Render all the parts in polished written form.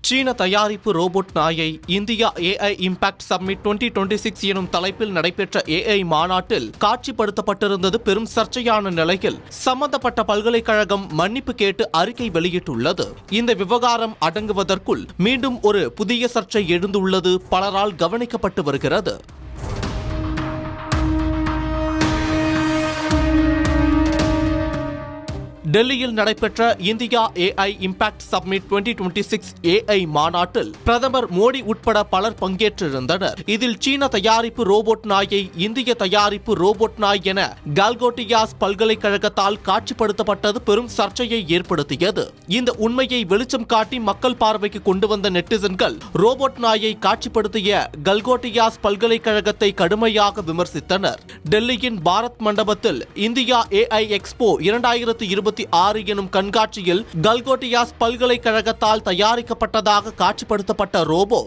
சீன தயாரிப்பு ரோபோட் நாயை இந்தியா AI இம்பாக்ட் சம்மிட் 2026 எனும் தலைப்பில் நடைபெற்ற AI மாநாட்டில் காட்சிப்படுத்தப்பட்டிருந்தது பெரும் சர்ச்சையான நிலையில் சம்பந்தப்பட்ட பல்கலைக்கழகம் மன்னிப்பு கேட்டு அறிக்கை வெளியிட்டுள்ளது. இந்த விவகாரம் அடங்குவதற்குள் மீண்டும் ஒரு புதிய சர்ச்சை எழுந்துள்ளது பலரால் கவனிக்கப்பட்டு வருகிறது. டெல்லியில் நடைபெற்ற India AI impact summit 2026 AI மாநாட்டில் பிரதமர் மோடி உட்பட பலர் பங்கேற்றிருந்தனர். இதில் சீன தயாரிப்பு ரோபோட் நாயை இந்திய தயாரிப்பு ரோபோட் நாய் என கல்கோட்டியாஸ் பல்கலைக்கழகத்தால் காட்சிப்படுத்தப்பட்டது பெரும் சர்ச்சையை ஏற்படுத்தியது. இந்த உண்மையை வெளிச்சம் காட்டி மக்கள் பார்வைக்கு கொண்டு வந்த நெட்டிசன்கள் ரோபோட் நாயை காட்சிப்படுத்திய கல்கோட்டியாஸ் பல்கலைக்கழகத்தை கடுமையாக விமர்சித்தனர். டெல்லியின் பாரத் மண்டபத்தில் இந்தியா AI எக்ஸ்போ 2026 எனும் கண்காட்சியில் கல்கோட்டியாஸ் பல்கலைக்கழகத்தால் தயாரிக்கப்பட்டதாக காட்சிப்படுத்தப்பட்ட ரோபோ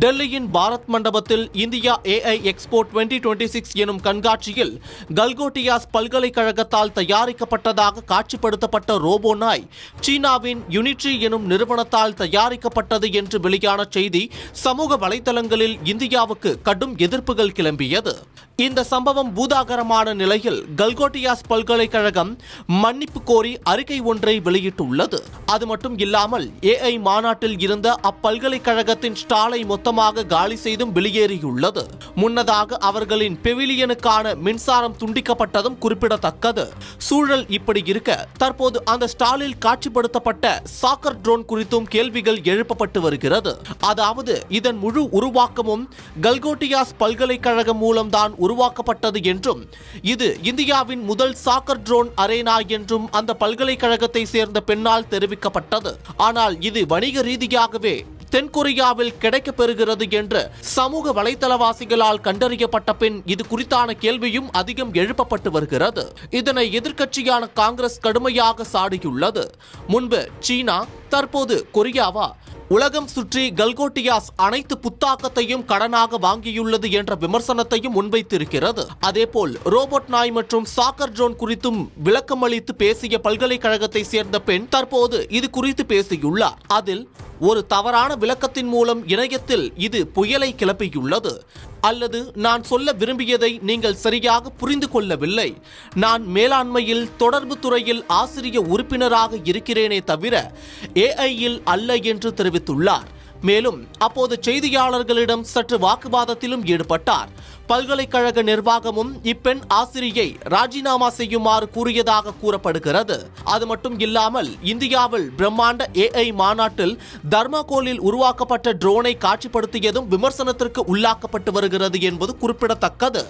டெல்லியின் பாரத் மண்டபத்தில் இந்தியா AI எக்ஸ்போ 2026 எனும் கண்காட்சியில் கல்கோட்டியாஸ் பல்கலைக்கழகத்தால் தயாரிக்கப்பட்டதாக காட்சிப்படுத்தப்பட்ட ரோபோ நாய் சீனாவின் யுனிட்ரி எனும் நிறுவனத்தால் தயாரிக்கப்பட்டது என்று வெளியான செய்தி சமூக வலைதளங்களில் இந்தியாவுக்கு கடும் எதிர்ப்புகள் கிளம்பியது. இந்த சம்பவம் பூதாகரமான நிலையில் கல்கோட்டியாஸ் பல்கலைக்கழகம் மன்னிப்பு கோரி அறிக்கை ஒன்றை வெளியிட்டுள்ளது. அது மட்டும் இல்லாமல் AI மாநாட்டில் இருந்த அப்பல்கலைக்கழகத்தின் ஸ்டாலை மொத்தமாக காலி செய்தும் வெளியேறியுள்ளது. முன்னதாக அவர்களின் பெவிலியனுக்கான மின்சாரம் துண்டிக்கப்பட்டதும் குறிப்பிடத்தக்கது. சூழல் இப்படி இருக்க தற்போது அந்த ஸ்டாலில் காட்சிப்படுத்தப்பட்ட சாக்கர் ட்ரோன் குறித்தும் கேள்விகள் எழுப்பப்பட்டு வருகிறது. அதாவது இதன் முழு உருவாக்கமும் கல்கோட்டியாஸ் பல்கலைக்கழகம் மூலம்தான் உருவாக்கப்பட்டது என்றும் இது இந்தியாவின் முதல் சாக்கர் ட்ரோன் அரேனா என்றும் அந்த பல்கலைக்கழகத்தை சேர்ந்த பெண்ணால் தெரிவிக்கப்பட்டது. ஆனால் இது வணிக ரீதியாகவே தென்கொரியாவில் கிடைக்கப் பெறுகிறது என்று சமூக வலைதளவாசிகளால் கண்டறியப்பட்ட பின் இது குறித்தான கேள்வியும் அதிகம் எழுப்பப்பட்டு வருகிறது. இதனை எதிர்க்கட்சியான காங்கிரஸ் கடுமையாக சாடியுள்ளது. முன்பு சீனா, தற்போது கொரியாவா? உலகம் சுற்றி கல்கோட்டியாஸ் அனைத்து புத்தாக்கத்தையும் கடனாக வாங்கியுள்ளது என்ற விமர்சனத்தையும் முன்வைத்திருக்கிறது. அதேபோல் ரோபோட் நாய் மற்றும் சாக்கர் ட்ரோன் குறித்தும் விளக்கமளித்து பேசிய பல்கலைக்கழகத்தை சேர்ந்த பெண் தற்போது இது குறித்து பேசியுள்ளார். அதில் ஒரு தவறான விளக்கத்தின் மூலம் இணையத்தில் இது புயலை கிளப்பியுள்ளது. அல்லது நான் சொல்ல விரும்பியதை நீங்கள் சரியாக புரிந்து கொள்ளவில்லை. நான் மேலாண்மையில் தொடர்பு துறையில் ஆசிரிய உறுப்பினராக இருக்கிறேனே தவிர AI-யில் அல்ல என்று தெரிவித்துள்ளார். மேலும் அப்போது செய்தியாளர்களிடம் சற்று வாக்குவாதத்திலும் ஈடுபட்டார். பல்கலைக்கழக நிர்வாகமும் இப்பெண் ஆசிரியை ராஜினாமா செய்யுமாறு கூறியதாக கூறப்படுகிறது. அது மட்டும் இல்லாமல் இந்தியாவில் பிரம்மாண்ட AI மாநாட்டில் தர்மாகோலில் உருவாக்கப்பட்ட ட்ரோனை காட்சிப்படுத்தியதும் விமர்சனத்திற்கு உள்ளாக்கப்பட்டு வருகிறது என்பது குறிப்பிடத்தக்கது.